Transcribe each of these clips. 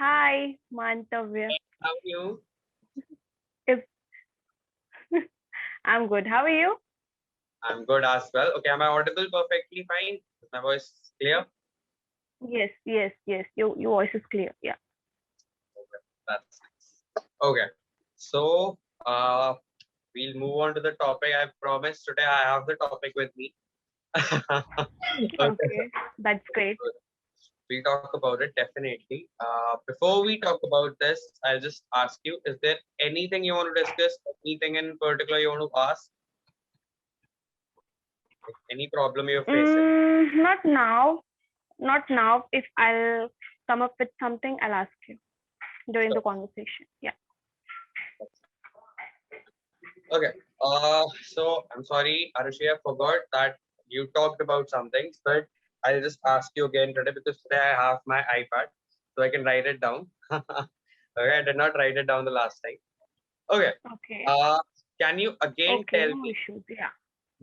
Hi, Mantavya. How are you? If I'm good. How are you? I'm good as well. Okay, am I audible perfectly fine? Is my voice clear? Yes. Your voice is clear. Yeah. Okay, that's nice. Okay, so we'll move on to the topic. I promised today I have the topic with me. Okay, Okay. That's great. we'll talk about it definitely. Before we talk about this, I'll just ask you: is there anything you want to discuss? Anything in particular you want to ask? Any problem you're facing? Not now. Not now. If I'll come up with something, I'll ask you during the Sure. conversation. Yeah. Okay. So I'm sorry, Arushi, I forgot that you talked about some things, but I'll just ask you again today because today I have my iPad, so I can write it down. Okay, I did not write it down the last time. Okay. Okay. Uh, can you again Okay. tell No me issues. Yeah.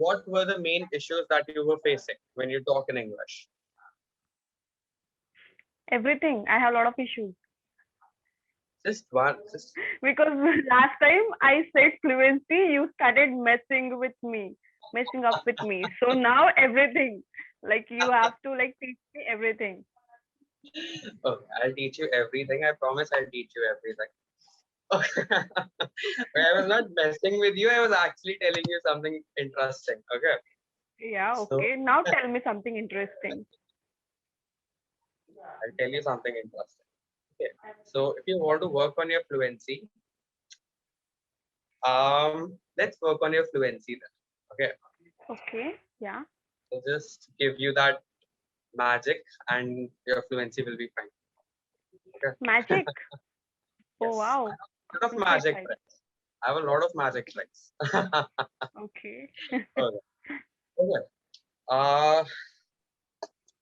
what were the main issues that you were facing when you talk in English? Everything. I have a lot of issues Just one. Just because last time I said fluency, you started messing up with me. So now everything. Like you have to like teach me everything. okay. I'll teach you everything. I promise I'll teach you everything. Okay. I was not messing with you. I was actually telling you something interesting. Okay. Yeah, So okay. Now tell me something interesting. I'll tell you something interesting. Okay. So if you want to work on your fluency, let's work on your fluency then. Okay. Okay, yeah. So just give you that magic and your fluency will be fine. Okay. Magic. Oh, Yes. wow. A lot of I'm so magic excited. tricks. I have a lot of magic tricks. Okay. Okay. Okay. Uh,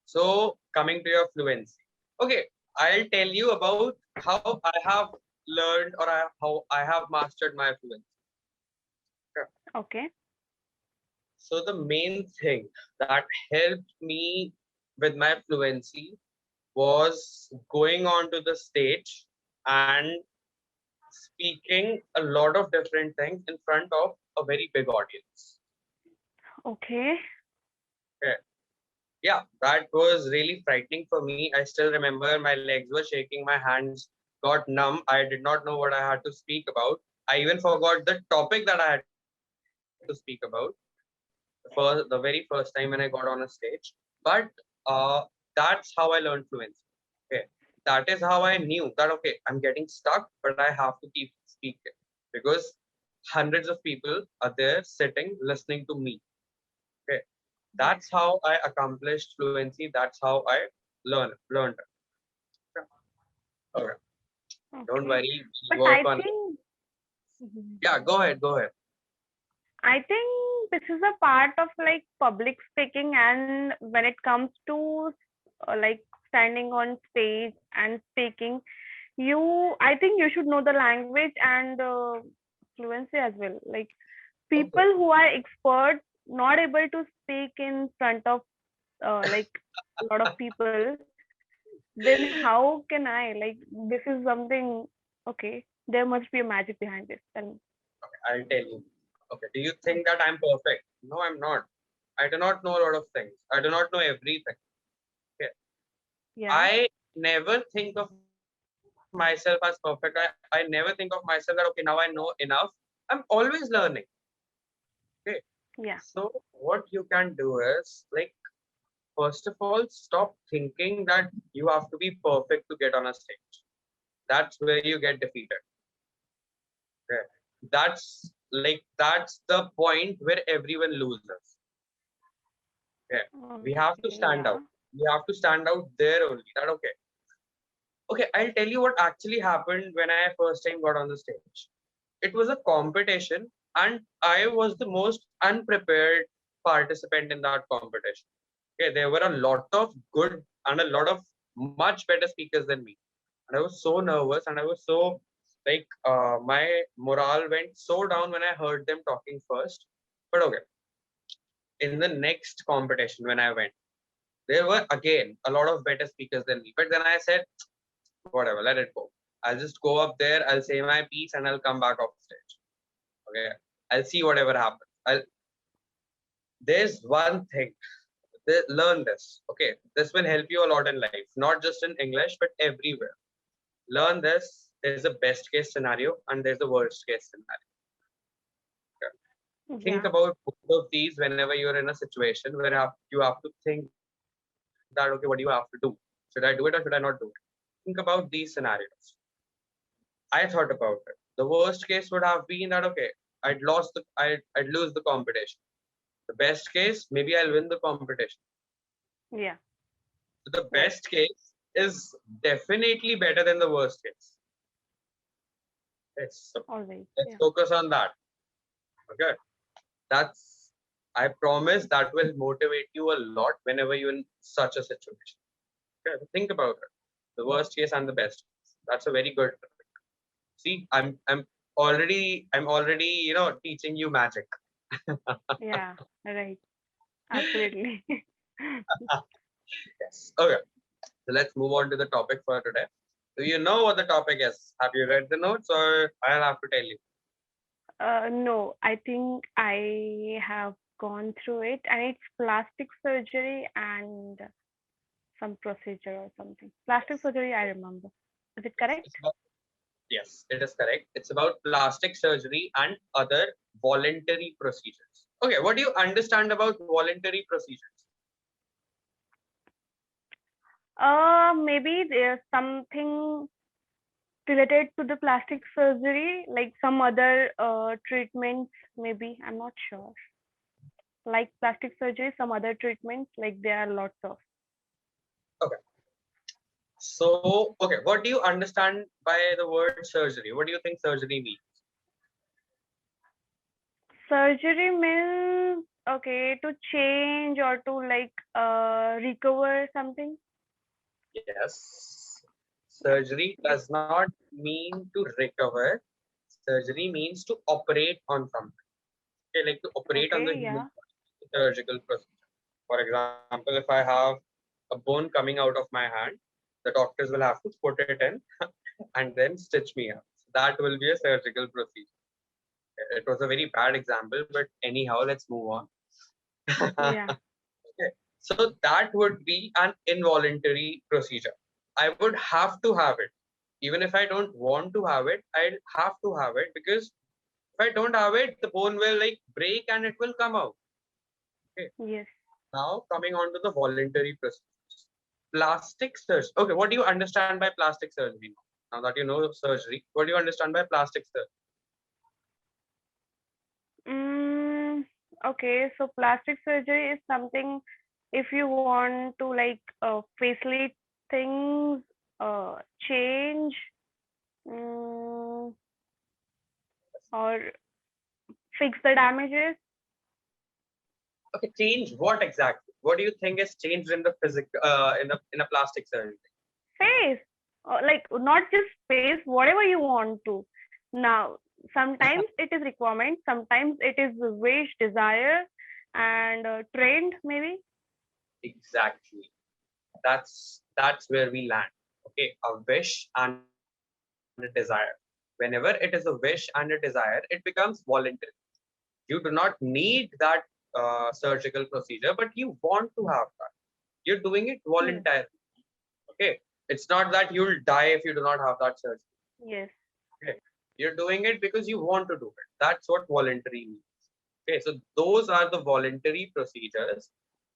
so coming to your fluency. Okay, I'll tell you about how I have learned or how I have mastered my fluency. Okay. Okay. So the main thing that helped me with my fluency was going onto the stage and speaking a lot of different things in front of a very big audience. Okay. Okay. Yeah, that was really frightening for me. I still remember my legs were shaking, my hands got numb. I did not know what I had to speak about. I even forgot the topic that I had to speak about the very first time when I got on a stage. But that's how I learned fluency. Okay, that is how I knew that okay, I'm getting stuck, but I have to keep speaking because hundreds of people are there sitting listening to me. Okay, Yes. that's how I accomplished fluency. That's how I learned it. Okay, don't Okay. worry, But we work I on it. think Mhm. Yeah, go ahead, go ahead. I think this is a part of like public speaking, and when it comes to like standing on stage and speaking, I think you should know the language and fluency as well. Like Okay. people who are expert not able to speak in front of like a lot of people, then how can I like this is something okay, there must be a magic behind this. Tell me. I'll tell you. Okay, do you think Okay. that I'm perfect? No, I'm not. I do not know a lot of things. I do not know everything. Okay. Yeah. I never think of myself as perfect. I never think of myself that okay, now I know enough. I'm always learning. Okay. Yeah. So what you can do is like first of all, stop thinking that you have to be perfect to get on a stage. That's where you get defeated. Okay. That's the point where everyone loses. Okay. We have to Okay. stand Yeah. out. We have to stand out there only. That okay. Okay, I'll tell you what actually happened when I first time got on the stage. It was a competition, and I was the most unprepared participant in that competition. Okay, there were a lot of good and a lot of much better speakers than me. And I was so nervous and I was so my morale went so down when I heard them talking first. But okay, in the next competition when I went, there were again a lot of better speakers than me. But then I said, whatever, let it go. I'll just go up there, I'll say my piece, and I'll come back off stage. Okay, I'll see whatever happens. There's one thing. Learn this. Okay, this will help you a lot in life, not just in English, but everywhere. Learn this. There's a best case scenario and there's a worst case scenario. Okay. Think Yeah. about both of these whenever you're in a situation where you have to think that, okay, what do you have to do? Should I do it or should I not do it? Think about these scenarios. I thought about it. The worst case would have been that, okay, I'd lose the competition. The best case, maybe I'll win the competition. Yeah. So the Right. best case is definitely better than the worst case. So Always. let's Yeah. focus on that. Okay. That's, I promise that will motivate you a lot whenever you're in such a situation. Okay. Think about it. The worst case and the best case. That's a very good. See, I'm already, teaching you magic. Yeah. Right. Absolutely. Yes. Okay. So let's move on to the topic for today. Do you know what the topic is? Have you read the notes or I'll have to tell you? No, I think I have gone through it, and it's plastic surgery and some procedure or something. Plastic surgery, I remember. Is it Yes. correct? Yes, it is correct. It's about plastic surgery and other voluntary procedures. Okay, what do you understand about voluntary procedures? Maybe there's something related to the plastic surgery, like some other treatments, maybe. I'm not sure. Like plastic surgery, some other treatments, like there are lots of. Okay. So, okay, what do you understand by the word surgery? What do you think surgery means? Surgery means, okay, to change or to like recover something. Yes. Yeah. Surgery Yes. does not mean to recover. Surgery means to operate on something. Okay, like to operate on the Okay. human Yeah. body, surgical procedure. For example, if I have a bone coming out of my hand, the doctors will have to put it in and then stitch me up. That will be a surgical procedure. It was a very bad example, but anyhow, let's move on. Yeah. Okay. So that would be an involuntary procedure. I would have to have it. Even if I don't want to have it, I'll have to have it because if I don't have it, the bone will like break and it will come out. Okay. Yes. Now coming on to the voluntary procedures. Plastic surgery. Okay, what do you understand by plastic surgery? Now that you know surgery, what do you understand by plastic surgery? Mm, okay. So plastic surgery is something if you want to like facelift things, change, mm, or fix the damages. Okay, change what exactly? What do you think is changed in the in a plastic surgery? Face, like not just face, whatever you want to. Now, sometimes it is requirement, sometimes it is wish, desire, and trend maybe. Exactly. That's where we land. Okay, a wish and a desire. Whenever it is a wish and a desire, it becomes voluntary. You do not need that surgical procedure, but you want to have that. You're doing it Yes, voluntarily. Okay, it's not that you'll die if you do not have that surgery. yes, Okay, you're doing it because you want to do it. That's what voluntary means. Okay, so those are the voluntary procedures.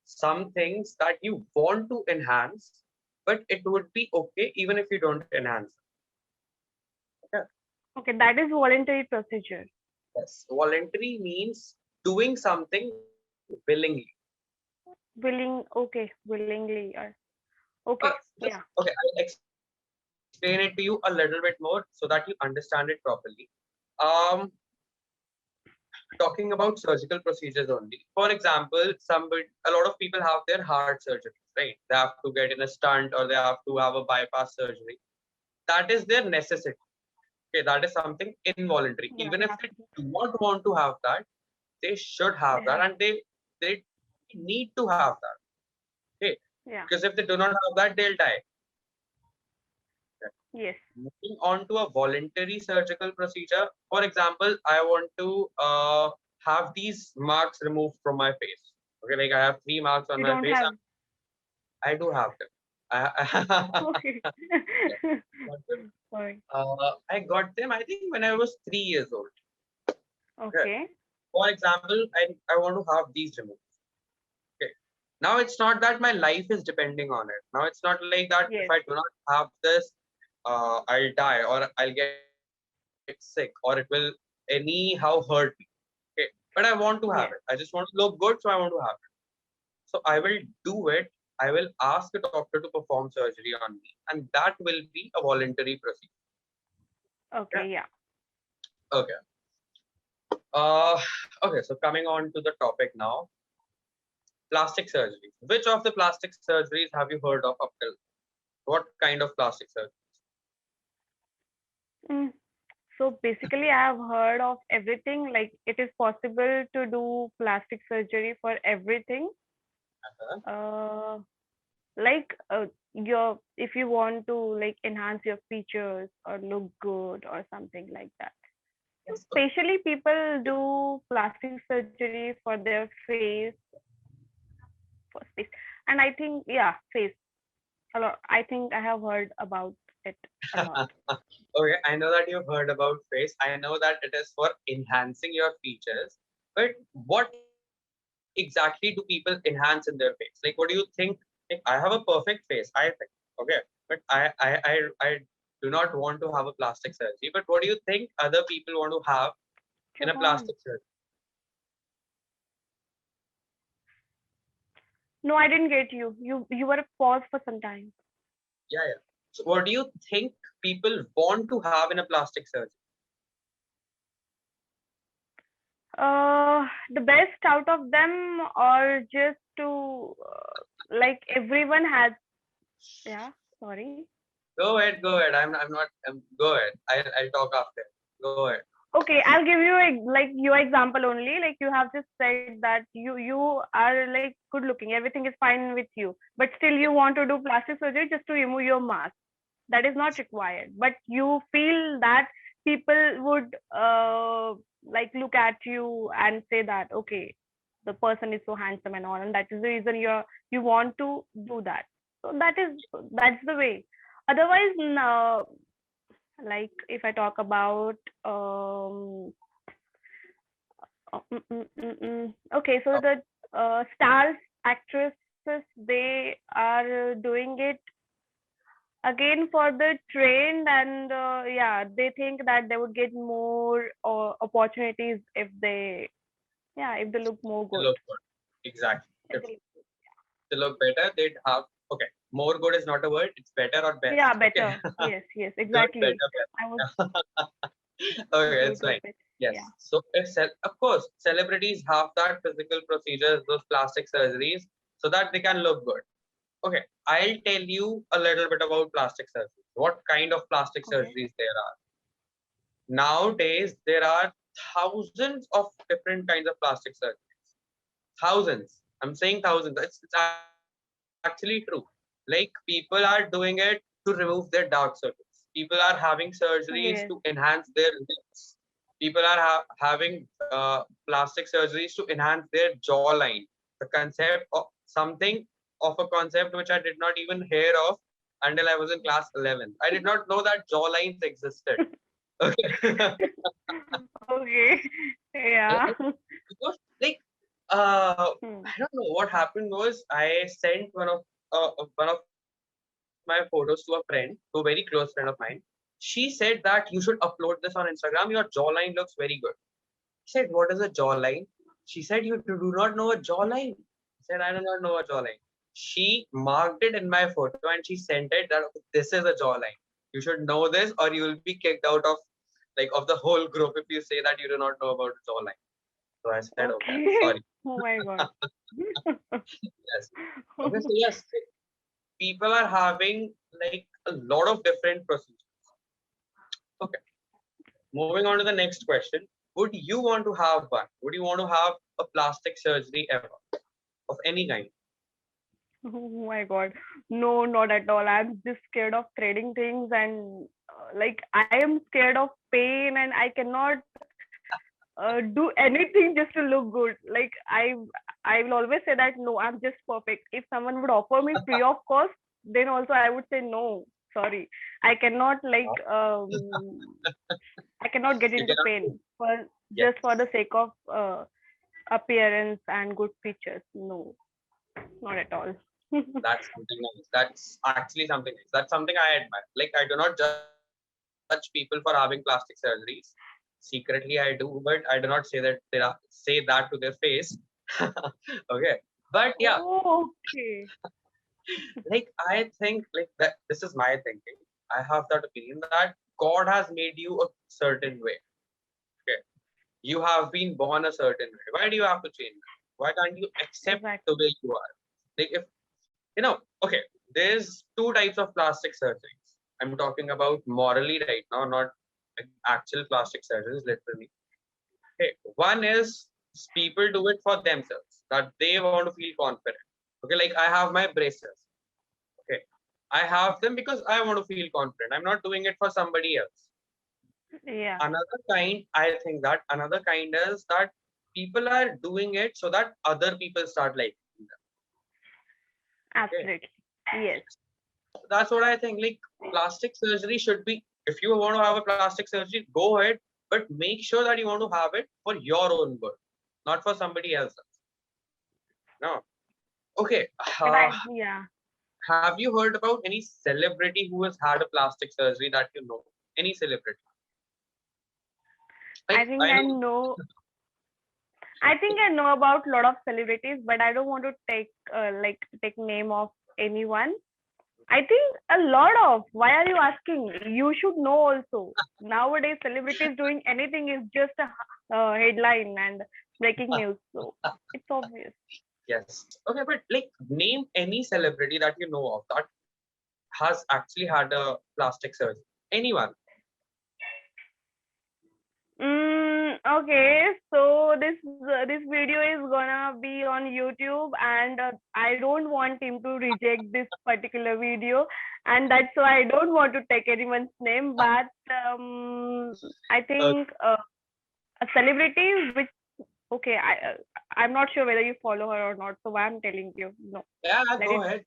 Some things that you want to enhance, but it would be okay even if you don't enhance it. Okay. okay, that is voluntary procedure. Yes. Voluntary means doing something willingly. Willing, okay, willingly, or Uh, okay, just yeah, okay, I'll explain it to you a little bit more so that you understand it properly. Um, Talking about surgical procedures only. For example, a lot of people have their heart surgeries, right? They have to get in a stunt or they have to have a bypass surgery. That is their necessity. Okay, that is something involuntary. yeah, Even they if have they to do. do not want to have that, they should have They that, have, and they need to have that. Okay, yeah, because if they do not have that, they'll die. Yes. Moving on to a voluntary surgical procedure. For example, I want to have these marks removed from my face. Okay, like I have 3 marks on You my don't face. have. I do have them. I, Okay. yeah, got them. Sorry. I got them, I think, when I was 3 years old. Okay. Okay. For example, I want to have these removed. Okay. Now it's not that my life is depending on it. Now it's not like that if Yes. I do not have this, I'll die or I'll get sick or it will anyhow hurt me. Okay. But I want to have it. I just want Yes. to look good, so I want to have it. So I will do it. I will ask a doctor to perform surgery on me, and that will be a voluntary procedure. Yeah. Okay. Yeah. Okay. Uh, okay. So coming on to the topic now, plastic surgery. Which of the plastic surgeries have you heard of up till? What kind of plastic surgery? Mm. So basically, I have heard of everything. Like it is possible to do plastic surgery for everything. Uh-huh. Uh, like your if you want to like enhance your features or look good or something like that. So Yes. Okay. especially people do plastic surgery for their face, for face, and I think yeah, face a lot. I think I have heard about it a lot. Okay, I know that you've heard about face. I know that it is for enhancing your features. But what exactly do people enhance in their face? Like, what do you think? Like, I have a perfect face, I think. Okay, but I do not want to have a plastic surgery. But what do you think other people want to have in a plastic Chauhan. surgery? No, I didn't get you. You were paused for some time. Yeah, yeah. So, what do you think people want to have in a plastic surgery? The best out of them, or just to like everyone has. Yeah, sorry. Go ahead, go ahead. I'm not. Go ahead. I'll talk after. Go ahead. Okay, I'll give you like your example only. Like you have just said that you are like good looking, everything is fine with you, but still you want to do plastic surgery just to remove your mask. That is not required, but you feel that people would like look at you and say that okay, the person is so handsome and all, and that is the reason you want to do that. So that's the way. Otherwise, no, like if I talk about okay, so the stars actresses, they are doing it again for the trend, and yeah, they think that they would get more opportunities if they, yeah, if they look more To good. look good. Exactly. If If they, to look better, they'd have. Okay, more good is not a word. It's better or yeah, best. Okay, better. Yes, yes, good, exactly. better, I was best. Okay, it's good with fine. it. Yes. Yeah. So, if of course, celebrities have that physical procedures, those plastic surgeries, so that they can look good. Okay, I'll tell you a little bit about plastic surgery. What kind of plastic Okay. surgeries there are? Nowadays, there are thousands of different kinds of plastic surgeries. Thousands. I'm saying thousands. It's actually true. Like people are doing it to remove their dark circles. People are having surgeries to enhance Yes. their lips. People are having plastic surgeries to enhance their jawline. The concept of something of a concept which I did not even hear of until I was in class 11. I did not know that jawlines existed. Okay. Okay. Yeah. Because like Hmm. I don't know what happened was I sent one of my photos to a friend, to a very close friend of mine. She said that you should upload this on Instagram. Your jawline looks very good. I said, what is a jawline? She said, you do not know a jawline. I said, I do not know a jawline. She marked it in my photo and she sent it that okay, this is a jawline. You should know this or you will be kicked out of like of the whole group if you say that you do not know about jawline. So I said, okay, I'm Okay. sorry. Oh my God. Yes. Okay, so yes, people are having like a lot of different procedures. Okay, moving on to the next question. Would you want to have one? Would you want to have a plastic surgery ever of any kind? Oh my God. No, not at all. I'm just scared of threading things and like I am scared of pain and I cannot do anything just to look good. Like I will always say that no, I'm just perfect. If someone would offer me free of cost, then also I would say no. Sorry, I cannot I cannot get You into cannot. pain for just for Yes, the sake of appearance and good features. No, not at all. that's something nice. That's actually something nice. That's something I admire. Like I do not judge people for having plastic surgeries. Secretly, I do, but I do not say that say that to their face. Okay, but yeah, Oh, okay. like I think like that. This is my thinking. I have that opinion that God has made you a certain way. Okay, you have been born a certain way. Why do you have to change that? Why can't you accept the Exactly. way you are? Like if okay, there's two types of plastic surgeries. I'm talking about morally right now, not actual plastic surgeries, literally. Okay, one is people do it for themselves, that they want to feel confident. Okay, like I have my braces. Okay, I have them because I want to feel confident. I'm not doing it for somebody else. Yeah, Another kind, I think that another kind is that people are doing it so that other people start liking them. Okay, absolutely. Yes, that's what I think. Like plastic surgery should be, if you want to have a plastic surgery, go ahead, but make sure that you want to have it for your own good, not for somebody else's. No. Okay. yeah. Have you heard about any celebrity who has had a plastic surgery that you know? Any celebrity? I Like think I I know. know. I think I know about a lot of celebrities, but I don't want to take name of anyone. I think a lot of. Why are you asking? You should know also. Nowadays, celebrities doing anything is just a headline and breaking news. So it's obvious. Yes. Okay, but like name any celebrity that you know of that has actually had a plastic surgery. Anyone. Okay, so this video is gonna be on YouTube, and I don't want him to reject this particular video, and that's why I don't want to take anyone's name. But I Uh, think a celebrity which okay, I'm not sure whether you follow her or not, so why I'm telling you no, yeah, let go it. ahead.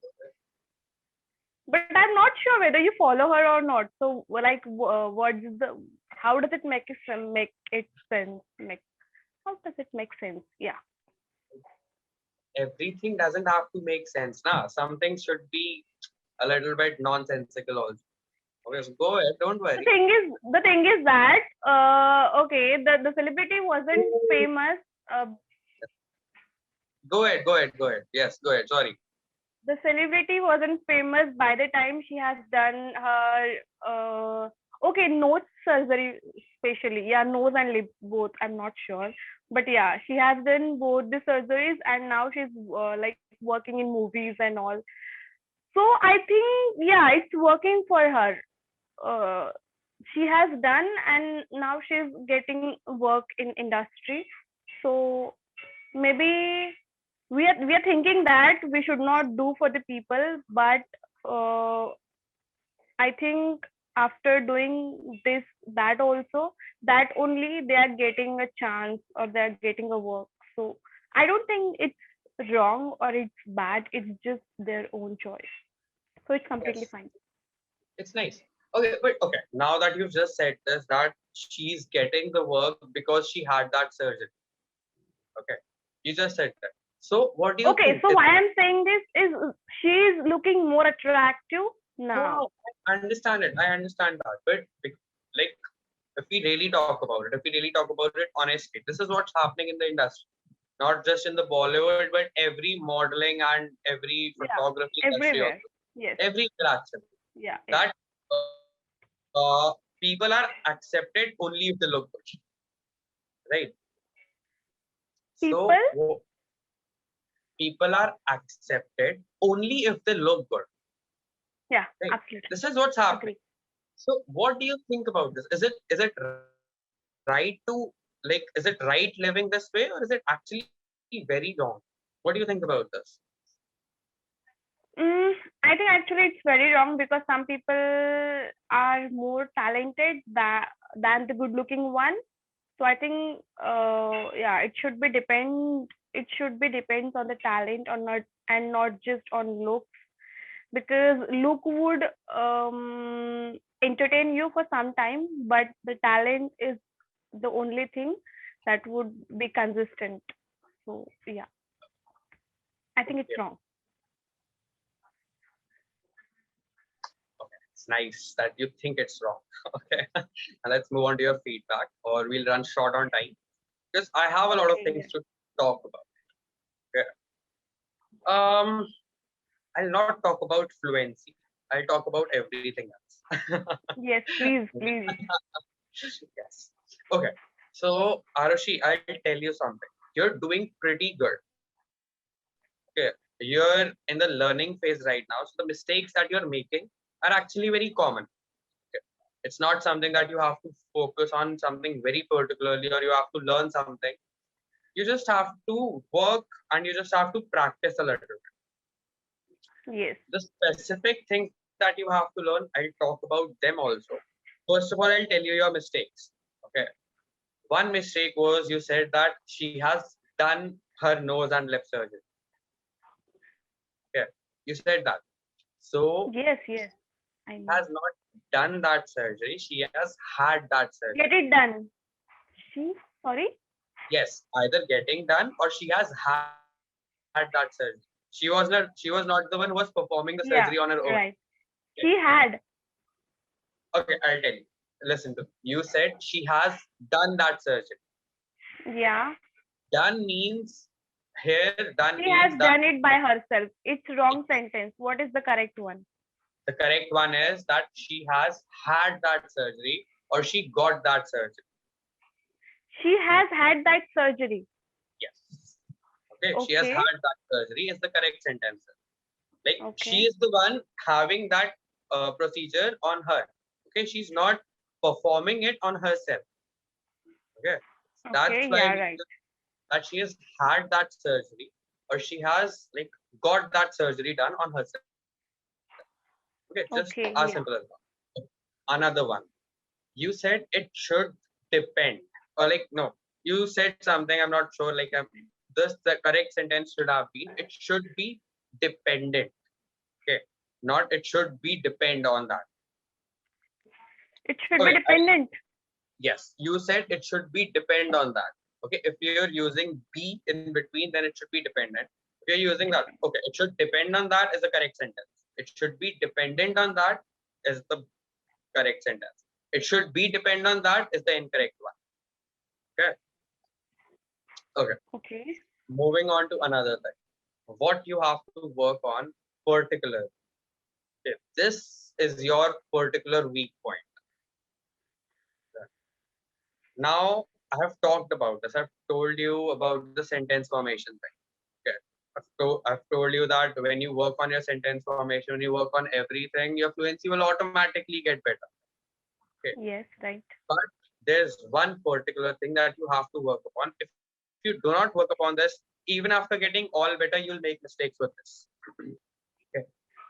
But I'm not sure whether you follow her or not. So like, what's the how does it make it sense? Make how does it make sense? Yeah. Everything doesn't have to make sense now. Some things should be a little bit nonsensical also. Okay, so go ahead, don't worry. The thing is that okay, the celebrity wasn't famous. Uh, Go ahead. Yes, go ahead. Sorry. the celebrity wasn't famous by the time she has done her okay nose surgery, especially yeah, nose and lip both. I'm not sure, but yeah, she has done both the surgeries, and now she's like working in movies and all. So I think yeah, it's working for her. uh, she has done, and now she's getting work in industry. So maybe we are thinking that we should not do for the people, but uh, I think after doing this that also, that only they are getting a chance or they are getting a work. So I don't think it's wrong or it's bad, it's just their own choice, so it's completely Yes, fine. it's nice. Okay, but okay, now that you've just said this, that she's getting the work because she had that surgery. Okay, you just said that. So, what do you Okay, think? so why I'm saying this is she is looking more attractive No, now. no, I understand it. I understand that. But like, if we really talk about it, if we really talk about it honestly, this is what's happening in the industry. Not just in the Bollywood, but every modeling and every Yeah, photography industry everywhere. also. Yes. Everywhere actually. Yeah, yeah. That people are accepted only if they look good, right? People? So people are accepted only if they look good, Yeah, right? absolutely. This is what's happening. Agree. So what do you think about this? Is it right to is it right living this way, or is it actually very wrong? What do you think about this? I think actually it's very wrong because some people are more talented than the good-looking one. So I think, yeah, it should be depend. It should be depends on the talent or not, and not just on looks. Because look would entertain you for some time, but the talent is the only thing that would be consistent. So yeah, I think it's Yeah. wrong. Okay, it's nice that you think it's wrong. Okay, and let's move on to your feedback, or we'll run short on time because I have a lot of Okay. things to talk about. Okay. Um, I'll not talk about fluency. I'll talk about everything else. Yes, please, please. Yes. Okay. So, Arushi, I'll tell you something. You're doing pretty good. Okay. You're in the learning phase right now. So the mistakes that you're making are actually very common. Okay. It's not something that you have to focus on something very particularly or you have to learn something. You just have to work and you just have to practice a little bit. Yes. The specific things that you have to learn, I'll talk about them also. First of all, I'll tell you your mistakes. Okay. One mistake was you said that she has done her nose and lip surgery. Okay. You said that. So Yes, yes. I she know. has not done that surgery. She has had that surgery. Get it done. She, sorry? Yes, either getting done or she has had that surgery. She was not the one who was performing the surgery on her own. Yeah, Okay. right. She had. Okay, I'll tell you. Listen to me. You said she has done that surgery. Yeah. Done means here, done She means has that done it by herself. It's wrong sentence. What is the correct one? the correct one is that she has had that surgery or she got that surgery. She has had that surgery. Yes. Okay, she has Okay. had that surgery is the correct sentence. Like she Okay. is the one having that procedure on her. Okay, she's not performing it on herself. Okay, that's Okay. why Yeah, we right. that she has had that surgery or she has like got that surgery done on herself. Okay, just as simple Okay. as Yeah. that. Another one. You said it should depend, or like no, you said something. I'm not sure. Like this, the correct sentence should have been. It should be dependent. Okay, not it should be depend on that. It should be Okay, dependent. yes, you said it should be depend on that. Okay, if you're using be in between, then it should be dependent. If you're using that, okay, it should depend on that is the correct sentence. It should be dependent on that is the correct sentence. It should be depend on that is the incorrect one. Okay. Okay. Okay. Moving on to another thing. What you have to work on particular. Okay. This is your particular weak point. Now I have talked about this. I've told you about the sentence formation thing. Okay. I've told you that when you work on your sentence formation, when you work on everything, your fluency will automatically get better. Okay. Yes, right. But there's one particular thing that you have to work upon. If you do not work upon this, even after getting all better, you'll make mistakes with this. Okay.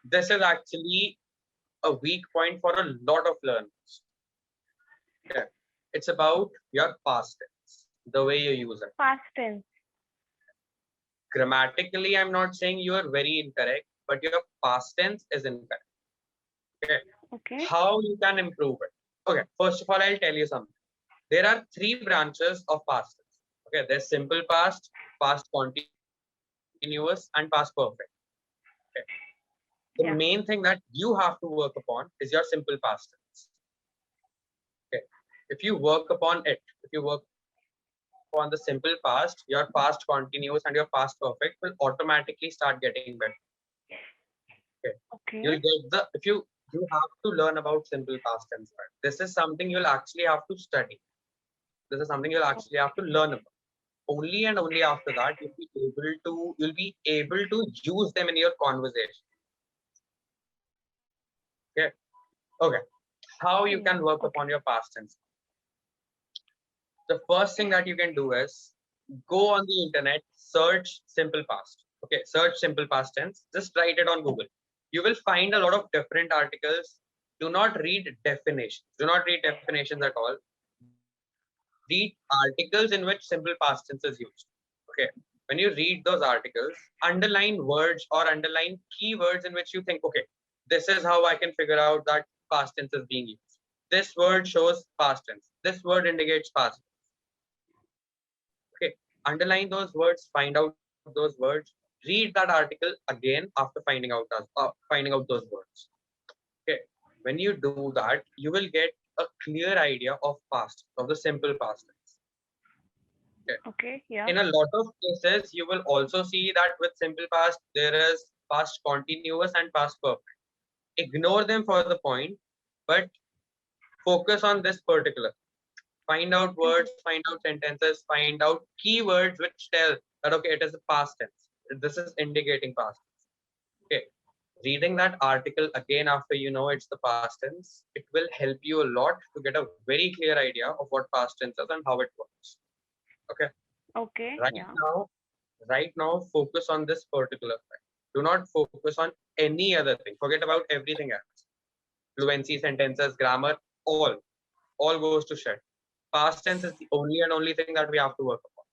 This is actually a weak point for a lot of learners. Okay. It's about your past tense, the way you use it. Past tense. Grammatically, I'm not saying you are very incorrect, but your past tense is incorrect. Okay. Okay. How you can improve it? Okay. First of all, I'll tell you something. There are three branches of past tense. Okay. There's simple past, past continuous, and past perfect. Okay. The main Yeah. thing that you have to work upon is your simple past tense. Okay. If you work upon it, if you work upon the simple past, your past continuous and your past perfect will automatically start getting better. Okay. You'll get Okay. the if you have to learn about simple past tense. Right? This is something you'll actually have to study. This is something you'll actually have to learn about. Only and only after that you'll be able to use them in your conversation. Okay. Okay. How you Yeah. can work Okay. upon your past tense? The first thing that you can do is go on the internet, search simple past. Okay, search simple past tense. Just write it on Google. You will find a lot of different articles. Do not read definitions. Do not read definitions at all. Read articles in which simple past tense is used. Okay. When you read those articles, underline words or underline keywords in which you think, okay, this is how I can figure out that past tense is being used. This word shows past tense. This word indicates past tense. Okay. Underline those words, find out those words, read that article again after finding out those words. Okay. When you do that, you will get a clear idea of past, of the simple past tense. Okay. Okay, yeah. In a lot of cases, you will also see that with simple past, there is past continuous and past perfect. Ignore them for the point, but focus on this particular. Find out words, find out sentences, find out keywords which tell that, okay, it is a past tense. This is indicating past tense. Okay. Reading that article again after you know it's the past tense, it will help you a lot to get a very clear idea of what past tense is and how it works. Okay. Okay, Right yeah. now, right now, focus on this particular fact. Do not focus on any other thing. Forget about everything else. Fluency, sentences, grammar, all goes to shit. Past tense is the only and only thing that we have to work upon.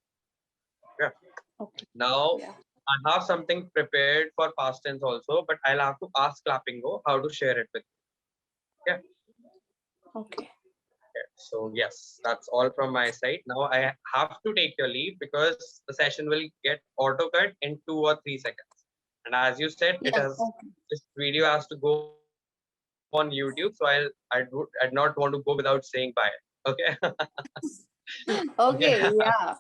Yeah. Okay. Now, Yeah. I have something prepared for past tense also, but I'll have to ask Clapingo how to share it with you. Yeah. Okay. Okay. So yes, that's all from my side. Now I have to take your leave because the session will get auto cut in 2 or 3 seconds. And as you said, it Yeah. has this video has to go on YouTube, so I'd not want to go without saying bye. Okay. Okay. Okay. Yeah.